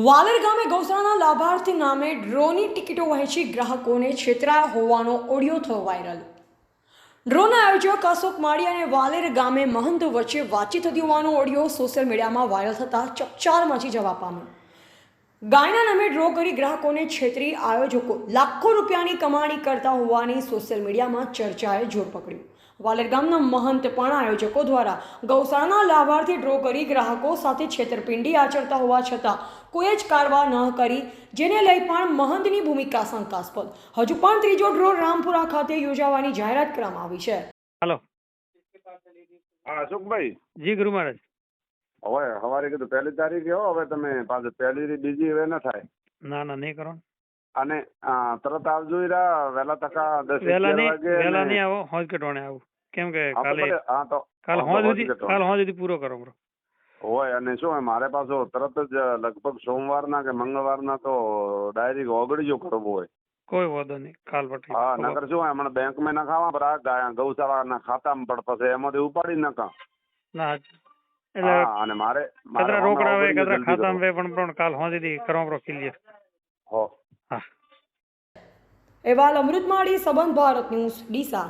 Valour ગામે ગૌશાળાના લાભાર્થી નામે ડ્રોની ટિકિટો વહેંચી ગ્રાહકોને છેતરાયા હોવાનો ઓડિયો થયો વાયરલ। ડ્રોના આયોજક અશોક માળી અને વાલેર ગામે મહંત વચ્ચે વાતચીત થતી હોવાનો ઓડિયો સોશિયલ મીડિયામાં વાયરલ થતાં ચકચાર મચી જવા પામ્યો। ગાયના નામે ડ્રો કરી ગ્રાહકોને છેતરી આયોજકો લાખો રૂપિયાની કમાણી કરતા હોવાની સોશિયલ મીડિયામાં ચર્ચાએ જોર પકડ્યું। વાલેર ગામના મહંત પણ આયોજકો દ્વારા ગૌશાળાના લાભાર્થી ડ્રો કરી ગ્રાહકો સાથે છેતરપિંડી આચરતા હોવા છતાં કોઈ જ કાર્યવાહી ન કરી, જેને લઈ પણ મહંતની ભૂમિકા શંકાસ્પદ। હજુ પણ ત્રીજો ડ્રો રામપુરા ખાતે યોજાવાની જાહેરાત કરવામાં આવી છે। हेलो हाँ अशोक भाई जी गुरु महाराज હવે સવારે કીધું 1 તારીખે હો, હવે તમે પાછું 1 થી બીજી હવે ન થાય ના ના નહીં કરો અને તરત આવજો ઈરા વહેલા તકા 10 વેલા 11 નહીં વાગે વેલા નહીં આવો હોજ કે ટોણે આવું કેમ કે હા તો કાલે ભલે, હા તો કાલ હા તો હોજ હોજ સુધી કે ટોણે. કાલ હોજ સુધી પૂરો કરો બ્રો। હોય અને શું મારે પાછો તરત જ લગભગ સોમવારના કે મંગળવારના તો ડાયરેક્ટ ઓગળીજો કરવો હોય। કોઈ વાંધો નહીં કાલ પટી હા નકર શું હોય હમણાં બેંકમાં ના ખાવા પર આ ગૌશાળાના ખાતામાં પણ પછી એમાંથી ઉપાડી નાખા। ના એટલે હા અને મારે કતરા રોકડા આવે ઓગળીજો કતરા જલ્દી ખાતામાં કરો. વે પણ કાલ હોજ સુધી કરો બ્રો ક્લિયર। હો અહેવાલ અમૃત માળી, સંબંધ ભારત ન્યૂઝ, ડીસા।